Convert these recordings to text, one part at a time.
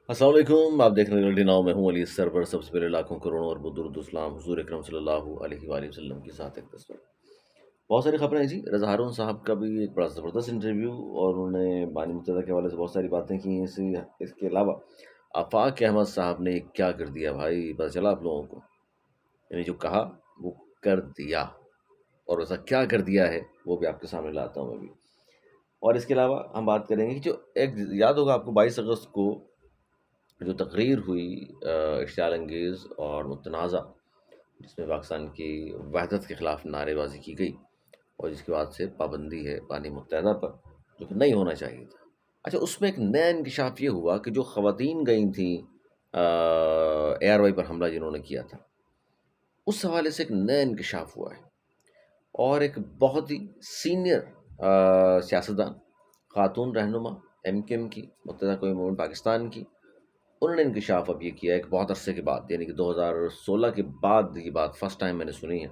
السلام علیکم، آپ دیکھ رہے ہیں ریئلٹی ناؤ، میں ہوں علی سرور۔ سب سے پہلے لاکھوں کروڑوں اور درود و سلام حضور اکرم صلی اللہ علیہ وآلہ وسلم کی ذات اقدس پر۔ بہت ساری خبریں ہیں جی۔ رضا ہارون صاحب کا بھی ایک بڑا زبردست انٹرویو، اور انہوں نے بانی متحدہ کے حوالے سے بہت ساری باتیں کی ہیں۔ اس کے علاوہ آفاق احمد صاحب نے کیا کر دیا بھائی، پتہ چلا آپ لوگوں کو؟ یعنی جو کہا وہ کر دیا، اور ایسا کیا کر دیا ہے وہ بھی آپ کے سامنے لاتا ہوں میں بھی۔ اور اس کے علاوہ ہم بات کریں گے کہ جو ایک یاد ہوگا آپ کو 22 اگست کو جو تقریر ہوئی اشتعال انگیز اور متنازع، جس میں پاکستان کی وحدت کے خلاف نعرے بازی کی گئی، اور جس کے بعد سے پابندی ہے بانی متحدہ پر، جو کہ نہیں ہونا چاہیے تھا۔ اچھا، اس میں ایک نیا انکشاف یہ ہوا کہ جو خواتین گئی تھیں اے آر وائی پر حملہ جنہوں نے کیا تھا، اس حوالے سے ایک نیا انکشاف ہوا ہے، اور ایک بہت ہی سینئر سیاستدان، خاتون رہنما ایم کیو ایم کی، متحدہ قومی مومنٹ پاکستان کی، انہوں نے انکشاف اب یہ کیا ایک بہت عرصے کے بعد، یعنی کہ 2016 کے بعد یہ بات فرسٹ ٹائم میں نے سنی ہے۔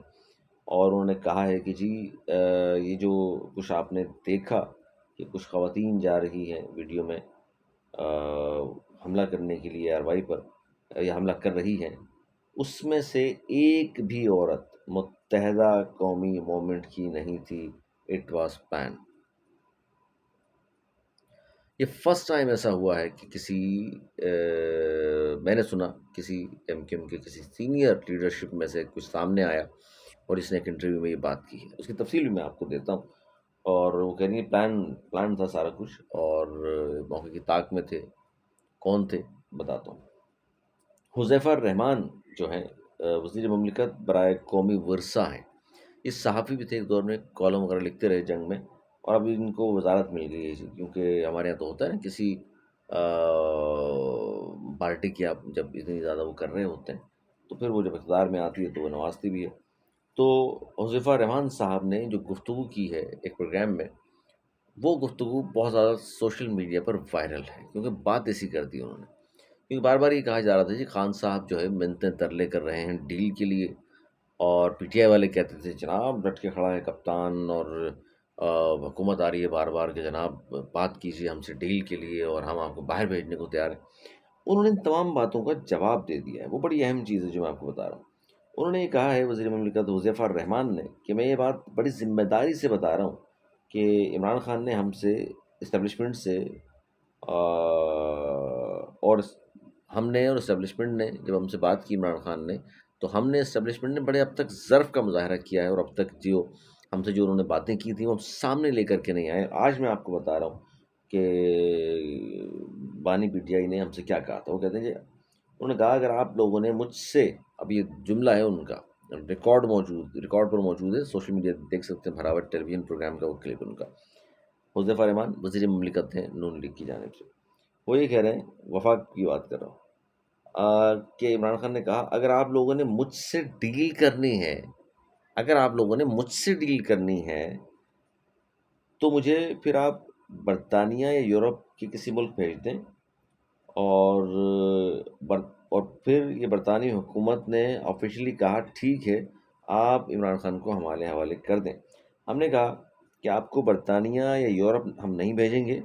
اور انہوں نے کہا ہے کہ جی یہ جو کچھ آپ نے دیکھا کہ کچھ خواتین جا رہی ہیں ویڈیو میں حملہ کرنے کے لیے آر وائی پر، یا حملہ کر رہی ہیں، اس میں سے ایک بھی عورت متحدہ قومی مومنٹ کی نہیں تھی۔ It was pain. یہ فرسٹ ٹائم ایسا ہوا ہے کہ کسی میں نے سنا کسی ایم کیو ایم کے کسی سینئر لیڈرشپ میں سے کچھ سامنے آیا، اور اس نے ایک انٹرویو میں یہ بات کی ہے۔ اس کی تفصیل بھی میں آپ کو دیتا ہوں۔ اور وہ کہہ رہی ہے پلان تھا سارا کچھ، اور موقع کی طاق میں تھے۔ کون تھے بتاتا ہوں۔ حذیفہ الرحمان جو ہیں وزیر مملکت برائے قومی ورثہ ہیں۔ یہ صحافی بھی تھے ایک دور میں، کالم وغیرہ لکھتے رہے جنگ میں، اور اب ان کو وزارت مل گئی ہے، کیونکہ ہمارے یہاں تو ہوتا ہے نا، کسی پارٹی کی آپ جب اتنی زیادہ وہ کر رہے ہوتے ہیں تو پھر وہ جب اقتدار میں آتی ہے تو وہ نوازتی بھی ہے۔ تو حذیفہ الرحمان صاحب نے جو گفتگو کی ہے ایک پروگرام میں، وہ گفتگو بہت زیادہ سوشل میڈیا پر وائرل ہے، کیونکہ بات ایسی کر دی انہوں نے، کیونکہ بار بار یہ کہا جا رہا تھا جی خان صاحب جو ہے منتیں ترلے کر رہے ہیں ڈیل کے لیے، اور پی ٹی آئی والے کہتے تھے جناب ڈٹ کے کھڑا ہے کپتان، اور حکومت آ رہی ہے بار بار کہ جناب بات کیجیے ہم سے ڈیل کے لیے، اور ہم آپ کو باہر بھیجنے کو تیار ہیں۔ انہوں نے ان تمام باتوں کا جواب دے دیا ہے۔ وہ بڑی اہم چیز ہے جو میں آپ کو بتا رہا ہوں۔ انہوں نے یہ کہا ہے، وزیر مملکت حذیفہ الرحمان نے، کہ میں یہ بات بڑی ذمہ داری سے بتا رہا ہوں کہ عمران خان نے ہم سے، اسٹیبلشمنٹ سے، اور ہم نے اور اسٹیبلشمنٹ نے جب ہم سے بات کی عمران خان نے، تو ہم نے اسٹیبلشمنٹ نے بڑے اب تک ظرف کا مظاہرہ کیا ہے، اور اب تک جو ہم سے جو انہوں نے باتیں کی تھیں وہ ہم سامنے لے کر کے نہیں آئے۔ آج میں آپ کو بتا رہا ہوں کہ بانی پی ٹی آئی نے ہم سے کیا کہا تھا۔ وہ کہتے ہیں جی، انہوں نے کہا اگر آپ لوگوں نے مجھ سے، اب یہ جملہ ہے ان کا، ریکارڈ پر موجود ہے، سوشل میڈیا دیکھ سکتے ہیں، بھراوٹ ٹیلی ویژن پروگرام کا وہ کلپ ان کا۔ حذیفہ الرحمان وزیر مملکت ہیں نون لیگ کی جانب سے، وہ یہ کہہ رہے ہیں، وفاق کی بات کر رہا ہوں، کہ عمران خان نے کہا اگر آپ لوگوں نے مجھ سے ڈیل کرنی ہے، اگر آپ لوگوں نے مجھ سے ڈیل کرنی ہے تو مجھے پھر آپ برطانیہ یا یورپ کے کسی ملک بھیج دیں، اور اور پھر یہ برطانوی حکومت نے آفیشلی کہا ٹھیک ہے آپ عمران خان کو ہمارے حوالے کر دیں۔ ہم نے کہا کہ آپ کو برطانیہ یا یورپ ہم نہیں بھیجیں گے،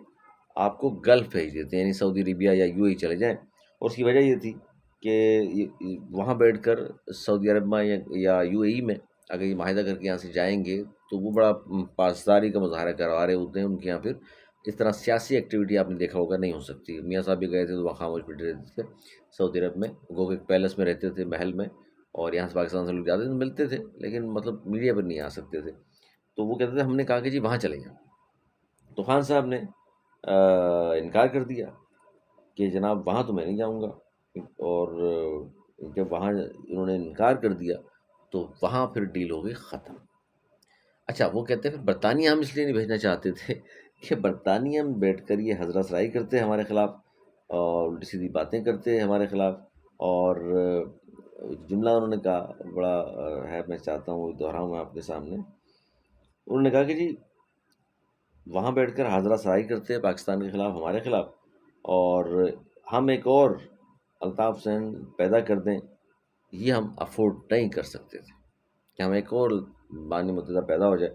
آپ کو گلف بھیج دیتے ہیں، یعنی سعودی عربیہ یا یو اے چلے جائیں۔ اور اس کی وجہ یہ تھی کہ وہاں بیٹھ کر سعودی عرب میں یا یو اے ای میں اگر یہ معاہدہ کر کے یہاں سے جائیں گے تو وہ بڑا پاسداری کا مظاہرہ کروا رہے ہوتے ہیں ان کے یہاں، پھر اس طرح سیاسی ایکٹیویٹی آپ نے دیکھا ہوگا نہیں ہو سکتی۔ میاں صاحب بھی گئے تھے تو وہاں خاموش بیٹھے رہتے تھے سعودی عرب میں، گو کہ ایک پیلس میں رہتے تھے، محل میں، اور یہاں سے پاکستان سے لوگ جاتے تھے ملتے تھے، لیکن مطلب میڈیا پر نہیں آ سکتے تھے۔ تو وہ کہتے تھے ہم نے کہا کہ جی وہاں چلے جائیں، تو خان صاحب نے انکار کر دیا کہ جناب وہاں تو میں نہیں جاؤں گا۔ اور جب وہاں انہوں نے انکار کر دیا تو وہاں پھر ڈیل ہو گئی ختم۔ اچھا، وہ کہتے ہیں پھر برطانیہ ہم اس لیے نہیں بھیجنا چاہتے تھے کہ برطانیہ میں بیٹھ کر یہ حضرہ سرائی کرتے ہمارے خلاف، اور الٹی سیدھی باتیں کرتے ہمارے خلاف۔ اور جملہ انہوں نے کہا بڑا ہے، میں چاہتا ہوں دہراؤں میں آپ کے سامنے۔ انہوں نے کہا کہ جی وہاں بیٹھ کر حاضرہ سرائی کرتے ہیں پاکستان کے خلاف، ہمارے خلاف، اور ہم ایک اور الطاف حسین پیدا کر دیں، یہ ہم افورڈ نہیں کر سکتے تھے کہ ہم ایک اور بانی متحدہ پیدا ہو جائے،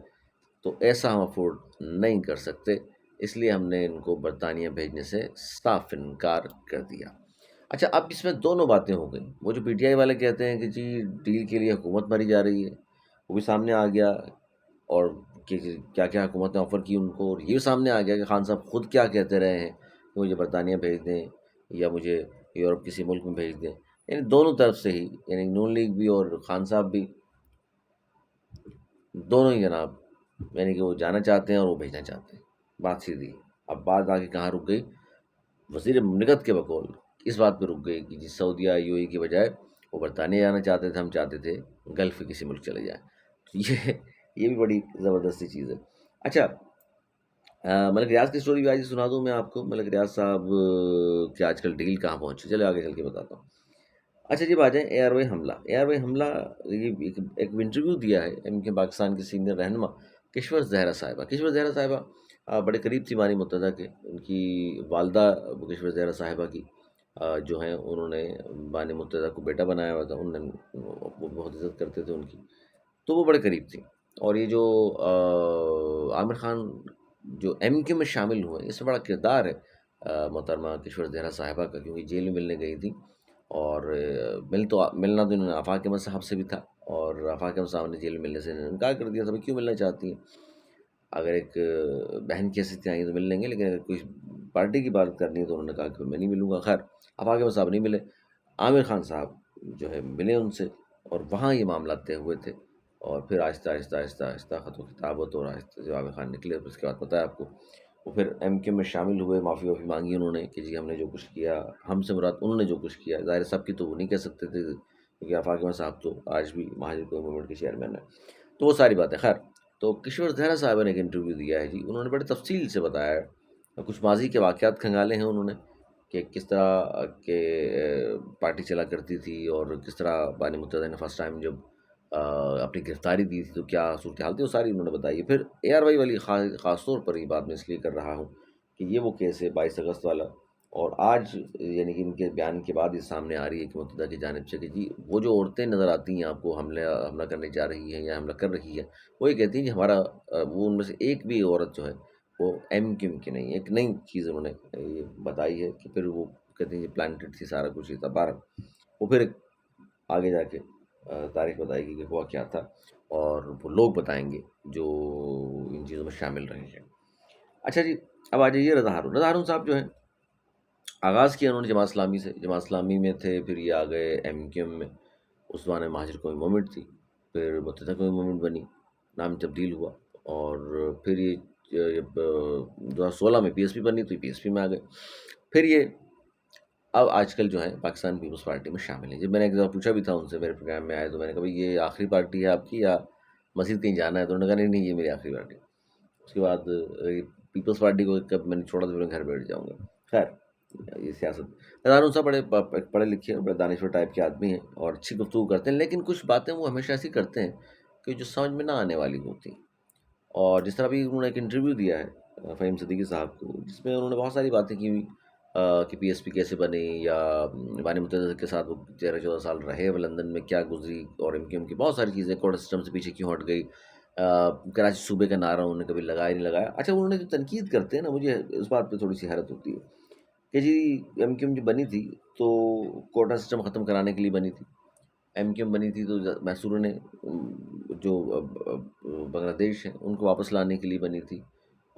تو ایسا ہم افورڈ نہیں کر سکتے، اس لیے ہم نے ان کو برطانیہ بھیجنے سے صاف انکار کر دیا۔ اچھا، اب اس میں دونوں باتیں ہو گئیں، وہ جو پی ٹی آئی والے کہتے ہیں کہ جی ڈیل کے لیے حکومت ماری جا رہی ہے، وہ بھی سامنے آ گیا، اور کہ کیا کیا حکومت نے آفر کی ان کو، اور یہ سامنے آ گیا کہ خان صاحب خود کیا کہتے رہے ہیں کہ مجھے برطانیہ بھیج دیں یا مجھے یورپ کسی ملک میں بھیج دیں. یعنی دونوں طرف سے ہی، یعنی نون لیگ بھی اور خان صاحب بھی، دونوں ہی جناب، یعنی کہ وہ جانا چاہتے ہیں اور وہ بھیجنا چاہتے ہیں. بات سیدھی. اب بات آگے کہاں رک گئی؟ وزیر مملکت کے بقول اس بات پہ رک گئی کہ جی سعودیہ یو اے کی بجائے وہ برطانیہ جانا چاہتے تھے، ہم چاہتے تھے گلف کے کسی ملک چلے جائیں. تو یہ بھی بڑی زبردستی چیز ہے. اچھا، ملک ریاض کی اسٹوری بھی آج سنا دوں میں آپ کو. ملک ریاض صاحب کہ آج کل ڈیل کہاں پہنچے، چلے آگے چل کے بتاتا ہوں. اچھا جی، بات ہے اے آر وائی حملہ. اے آر وائی حملہ، یہ ایک انٹرویو دیا ہے ایم کے پاکستان کی سینئر رہنما کشور زہرا صاحبہ. کشور زہرا صاحبہ بڑے قریب تھی بانی متحدہ کے. ان کی والدہ کشور زہرا صاحبہ کی جو ہیں، انہوں نے بانی متحدہ کو بیٹا بنایا ہوا تھا. انہوں نے، وہ بہت عزت کرتے تھے ان کی، تو وہ بڑے قریب تھی. اور یہ جو عامر خان جو ایم کیو میں شامل ہوئے، اس سے بڑا کردار ہے محترمہ کشور زہرا صاحبہ کا، کیونکہ جیل میں ملنے گئی تھی. اور ملنا تو انہوں نے آفاق احمد صاحب سے بھی تھا، اور آفاق احمد صاحب نے جیل میں ملنے سے انکار کر دیا تھا. کیوں ملنا چاہتی ہیں؟ اگر ایک بہن کی حیثیت آئی تو مل لیں گے، لیکن اگر کوئی پارٹی کی بات کرنی ہے تو انہوں نے کہا کہ میں نہیں ملوں گا. خیر، آفاق احمد صاحب نہیں ملے، عامر خان صاحب جو ہے ملے ان سے، اور وہاں یہ معاملات طے ہوئے تھے. اور پھر آہستہ آہستہ آہستہ آہستہ خط و کتابت، اور آہستہ جب عامر خان نکلے، اس کے بعد پتہ ہے آپ کو، وہ پھر ایم کیو میں شامل ہوئے. معافی وافی مانگی انہوں نے کہ جی ہم نے جو کچھ کیا، ہم سے مراد انہوں نے جو کچھ کیا، ظاہر سب کی تو وہ نہیں کہہ سکتے تھے، کیونکہ آفاق احمد صاحب تو آج بھی مہاجر کوئی موومنٹ کے چیئرمین ہیں. تو وہ ساری باتیں. خیر، تو کشور زہرا صاحبہ نے ایک انٹرویو دیا ہے جی. انہوں نے بڑے تفصیل سے بتایا ہے، کچھ ماضی کے واقعات کھنگالے ہیں انہوں نے، کہ کس طرح کہ پارٹی چلا کرتی تھی، اور کس طرح بانی متحدہ نے فرسٹ ٹائم جب اپنی گرفتاری دی تھی تو کیا صورتحال تھی، وہ ساری انہوں نے بتائی ہے. پھر اے آر وائی والی خاص طور پر یہ بات میں اس لیے کر رہا ہوں کہ یہ وہ کیس ہے 22 اگست والا، اور آج یعنی کہ ان کے بیان کے بعد یہ سامنے آ رہی ہے کہ متحدہ کی جانب سے کہ جی وہ جو عورتیں نظر آتی ہیں آپ کو حملہ کرنے جا رہی ہیں یا حملہ کر رہی ہے، وہ یہ کہتی ہیں کہ ہمارا وہ ان میں سے ایک بھی عورت جو ہے وہ ایم کیو کی نہیں ہے. ایک نئی چیز انہوں نے یہ بتائی ہے کہ پھر وہ کہتے ہیں یہ پلانٹڈ تھی، سارا کچھ ہی تھا. بارہ وہ پھر آگے جا کے تاریخ بتائے گی کہ ہوا کیا تھا، اور وہ لوگ بتائیں گے جو ان چیزوں میں شامل رہے ہیں. اچھا جی، اب آ جائیے رضا ہارون. رضا ہارون صاحب جو ہیں، آغاز کیا انہوں نے جماعت اسلامی سے. جماعت اسلامی میں تھے، پھر یہ آ گئے ایم کیو ایم میں. اس زمانے میں مہاجر قومی موومنٹ تھی، پھر متحدہ قومی موومنٹ بنی، نام تبدیل ہوا. اور پھر یہ جب 2016 میں پی ایس پی بنی تو پی ایس پی میں آ گئے. پھر یہ اب آج کل جو ہے پاکستان پیپلز پارٹی میں شامل ہیں. جب میں نے ایک دفعہ پوچھا بھی تھا ان سے، میرے پروگرام میں آئے تو میں نے کہا بھائی یہ آخری پارٹی ہے آپ کی یا مزید کہیں جانا ہے؟ تو انہوں نے کہا نہیں نہیں، یہ میری آخری پارٹی. اس کے بعد پیپلز پارٹی کو کب میں نے چھوڑا تو پھر گھر بیٹھ جاؤں گا. خیر، یہ سیاست. رضا ہارون صاحب بڑے پڑھے لکھے اور بڑے دانشور ٹائپ کے آدمی ہیں، اور اچھی گفتگو کرتے ہیں، لیکن کچھ باتیں وہ ہمیشہ ایسی کرتے ہیں کہ جو سمجھ میں نہ آنے والی ہوتی ہیں. اور جس طرح بھی انہوں نے ایک انٹرویو دیا ہے فہیم صدیقی صاحب کو، جس میں انہوں نے بہت ساری باتیں کی ہوئی کہ پی ایس پی کیسے بنی، یا بانی متحدہ کے ساتھ وہ 13-14 سال رہے وہ لندن میں، کیا گزری، اور ایم کیو ایم کی بہت ساری چیزیں، کوٹا سسٹم سے پیچھے کیوں ہٹ گئی، کراچی صوبے کا نعرہ انہوں نے کبھی لگایا نہیں لگایا. اچھا، انہوں نے جو تنقید کرتے ہیں نا، مجھے اس بات پہ تھوڑی سی حیرت ہوتی ہے کہ جی ایم کیو ایم جو بنی تھی تو کوٹا سسٹم ختم کرانے کے لیے بنی تھی. ایم کیو ایم بنی تھی تو محصور نے جو بنگلہ دیش ہیں ان کو واپس لانے کے لیے بنی تھی.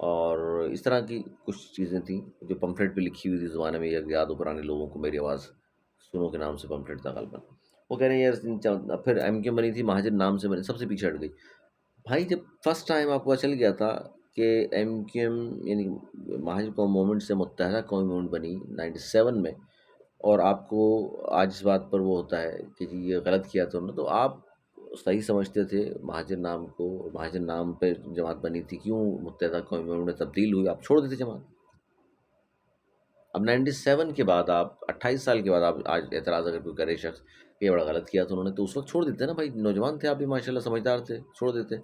اور اس طرح کی کچھ چیزیں تھیں جو پمفلٹ پہ لکھی ہوئی تھی زمانے میں. یاد ہو پرانے لوگوں کو، میری آواز سنو کے نام سے پمفلٹ تھا غالباً. وہ کہہ رہے ہیں یار پھر ایم کیو ایم بنی تھی، مہاجر نام سے بنی، سب سے پیچھے ہٹ گئی. بھائی جب فرسٹ ٹائم آپ کو چل گیا تھا کہ ایم کیو ایم یعنی مہاجر قوم موومنٹ سے متحدہ قومی موومنٹ بنی 97 میں، اور آپ کو آج اس بات پر وہ ہوتا ہے کہ جی یہ غلط کیا تھا انہوں نے، تو آپ صحیح سمجھتے تھے مہاجر نام کو، مہاجر نام پہ جماعت بنی تھی، کیوں متحدہ قومی موومنٹ میں تبدیل ہوئی، آپ چھوڑ دیتے جماعت. اب 97 کے بعد، آپ 28 سال کے بعد آپ آج اعتراض اگر کوئی کرے شخص کہ یہ بڑا غلط کیا تھا انہوں نے، تو اس وقت چھوڑ دیتے نا بھائی. نوجوان تھے آپ بھی، ماشاء اللہ سمجھدار تھے، چھوڑ دیتے.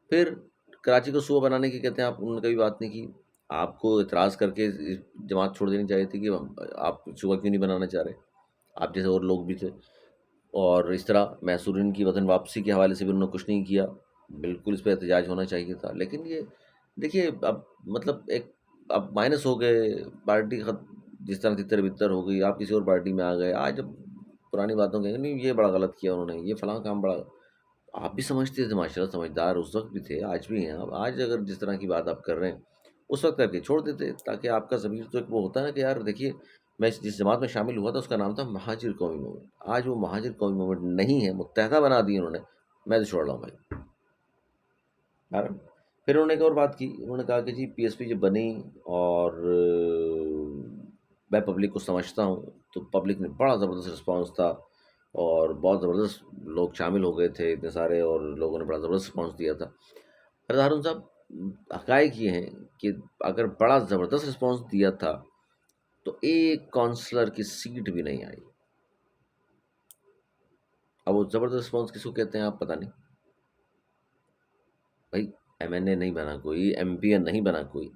پھر کراچی کو صوبہ بنانے کی کہتے ہیں آپ، انہوں نے کبھی بات نہیں کی. آپ کو اعتراض کر کے جماعت چھوڑ دینی چاہیے تھی کہ آپ صوبہ کیوں نہیں بنانا چاہ رہے، آپ جیسے اور لوگ بھی تھے. اور اس طرح محصورین کی وطن واپسی کے حوالے سے بھی انہوں نے کچھ نہیں کیا. بالکل اس پہ احتجاج ہونا چاہیے تھا. لیکن یہ دیکھیے اب مطلب ایک اب مائنس ہو گئے، پارٹی جس طرح تتر بتر ہو گئی، آپ کسی اور پارٹی میں آ گئے، آج جب پرانی باتوں کہیں گے نہیں یہ بڑا غلط کیا انہوں نے، یہ فلاں کام بڑا، آپ بھی سمجھتے تھے ماشاء اللہ، سمجھدار اس وقت بھی تھے، آج بھی ہیں آپ، آج اگر جس طرح کی بات آپ کر رہے ہیں اس وقت کر کے چھوڑ دیتے، تاکہ آپ کا ضمیر تو ایک وہ ہوتا ہے نا کہ یار دیکھیے میں جس جماعت میں شامل ہوا تھا اس کا نام تھا مہاجر قومی موومنٹ، آج وہ مہاجر قومی موومنٹ نہیں ہے، متحدہ بنا دی انہوں نے، میں تو چھوڑ رہا ہوں بھائی یار۔ پھر انہوں نے ایک اور بات کی، انہوں نے کہا کہ جی پی ایس پی جب بنی اور میں پبلک کو سمجھتا ہوں تو پبلک نے بڑا زبردست رسپانس تھا اور بہت زبردست لوگ شامل ہو گئے تھے اتنے سارے، اور لوگوں نے بڑا زبردست رسپانس دیا تھا۔ ارے ہارون صاحب، حقائق یہ ہیں کہ اگر بڑا زبردست رسپانس دیا تھا تو ایک کونسلر کی سیٹ بھی نہیں آئی۔ اب وہ زبردست رسپانس کس کو کہتے ہیں آپ پتہ نہیں بھائی، ایم این اے نہیں بنا کوئی، ایم پی این نہیں بنا کوئی،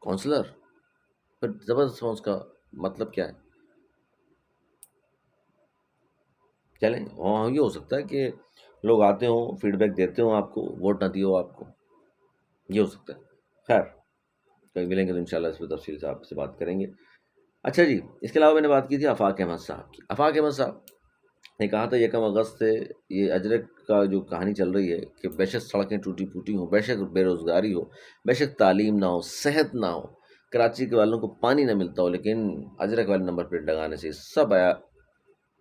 کونسلر، پھر زبردست رسپانس کا مطلب کیا ہے؟ چلیں ہاں، یہ ہو سکتا ہے کہ لوگ آتے ہوں فیڈ بیک دیتے ہوں آپ کو، ووٹ نہ دیو آپ کو، یہ ہو سکتا ہے۔ خیر، کبھی ملیں گے تو انشاءاللہ اس پہ تفصیل سے آپ سے بات کریں گے۔ اچھا جی، اس کے علاوہ میں نے بات کی تھی آفاق احمد صاحب کی۔ آفاق احمد صاحب نے کہا تھا 1 اگست سے یہ اجرک کا جو کہانی چل رہی ہے کہ بے شک سڑکیں ٹوٹی پھوٹی ہوں، بے شک بے روزگاری ہو، بے شک تعلیم نہ ہو، صحت نہ ہو، کراچی کے والوں کو پانی نہ ملتا ہو، لیکن اجرک والے نمبر پلیٹ لگانے سے سب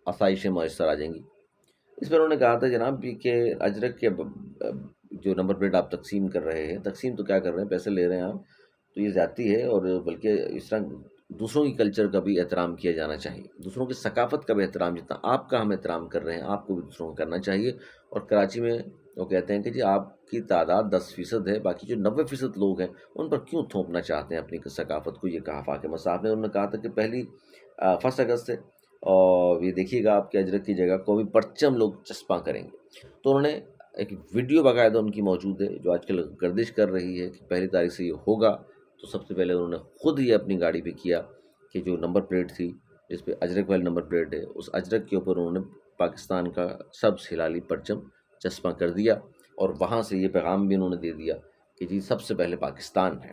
آسائشیں میسر آ جائیں گی۔ اس پر انہوں نے کہا تھا جناب کہ اجرک کے جو نمبر پلیٹ آپ تقسیم کر رہے ہیں، تقسیم تو کیا کر رہے ہیں، پیسے لے رہے ہیں آپ، تو یہ زیادتی ہے، اور بلکہ اس طرح دوسروں کی کلچر کا بھی احترام کیا جانا چاہیے، دوسروں کی ثقافت کا بھی احترام، جتنا آپ کا ہم احترام کر رہے ہیں آپ کو بھی دوسروں کو کرنا چاہیے۔ اور کراچی میں وہ کہتے ہیں کہ جی آپ کی تعداد 10% ہے، باقی جو 90% لوگ ہیں ان پر کیوں تھوپنا چاہتے ہیں اپنی ثقافت کو، یہ کہا فاطمہ صاحب نے۔ انہوں نے کہا تھا کہ پہلی 1 اگست سے، اور یہ دیکھیے گا آپ کے اجرک کی جگہ قومی پرچم لوگ چسپاں کریں گے۔ تو انہوں نے ایک ویڈیو باقاعدہ ان کی موجود ہے جو آج کل گردش کر رہی ہے کہ 1 تاریخ سے یہ ہوگا، تو سب سے پہلے انہوں نے خود ہی اپنی گاڑی پہ کیا کہ جو نمبر پلیٹ تھی جس پہ اجرک والی نمبر پلیٹ ہے، اس اجرک کے اوپر انہوں نے پاکستان کا سبز ہلالی پرچم چسپاں کر دیا، اور وہاں سے یہ پیغام بھی انہوں نے دے دیا کہ جی سب سے پہلے پاکستان ہے،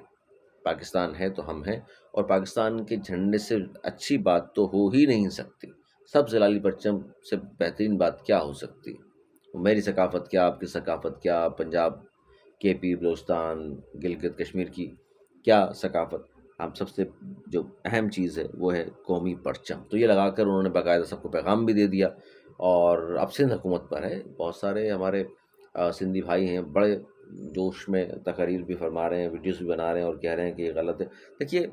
پاکستان ہے تو ہم ہیں، اور پاکستان کے جھنڈے سے اچھی بات تو ہو ہی نہیں سکتی، سبز ہلالی پرچم سے بہترین بات کیا ہو سکتی؟ میری ثقافت کیا، آپ کی ثقافت کیا، پنجاب، کے پی، بلوچستان، گلگت کشمیر کی کیا ثقافت، ہم سب سے جو اہم چیز ہے وہ ہے قومی پرچم۔ تو یہ لگا کر انہوں نے باقاعدہ سب کو پیغام بھی دے دیا، اور اب سندھ حکومت پر ہے، بہت سارے ہمارے سندھی بھائی ہیں بڑے جوش میں تقاریر بھی فرما رہے ہیں، ویڈیوز بھی بنا رہے ہیں اور کہہ رہے ہیں کہ یہ غلط ہے۔ دیکھیے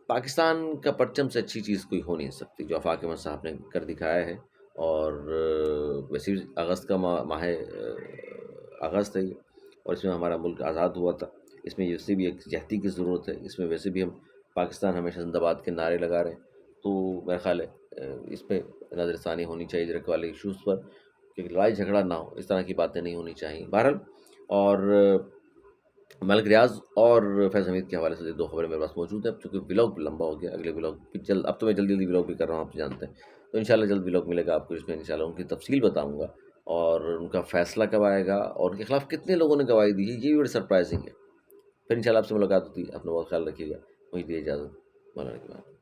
پاکستان کا پرچم سے اچھی چیز کوئی ہو نہیں سکتی جو آفاق احمد صاحب نے کر دکھایا ہے، اور ویسے بھی اگست کا ماہ اگست ہے یہ، اور اس میں ہمارا ملک آزاد ہوا تھا، اس میں ویسے بھی ایک جہتی کی ضرورت ہے، اس میں ویسے بھی ہم پاکستان ہمیشہ زندہ باد کے نعرے لگا رہے ہیں، تو میرا خیال ہے اس پہ نظر ثانی ہونی چاہیے اجرک والے ایشوز پر، کہ لڑائی جھگڑا نہ ہو، اس طرح کی باتیں نہیں ہونی چاہیے بہرحال۔ اور ملک ریاض اور فیض حمید کے حوالے سے 2 خبریں میرے پاس موجود ہیں، چونکہ ولاگ لمبا ہو گیا، اگلے ولاگ جلد، اب تو میں جلدی ولاگ بھی کر رہا ہوں، آپ جانتے ہیں، تو انشاءاللہ جلد ولاگ ملے گا آپ کو، اس میں انشاءاللہ ان کی تفصیل بتاؤں گا، اور ان کا فیصلہ کب آئے گا، اور ان کے خلاف کتنے لوگوں نے گواہی دی ہے، یہ بھی بڑی سرپرائزنگ ہے۔ پھر انشاءاللہ آپ سے ملاقات ہوتی ہے، اپنا بہت خیال رکھیے گا، مجھے دیے اجازت، مولانا کی بات۔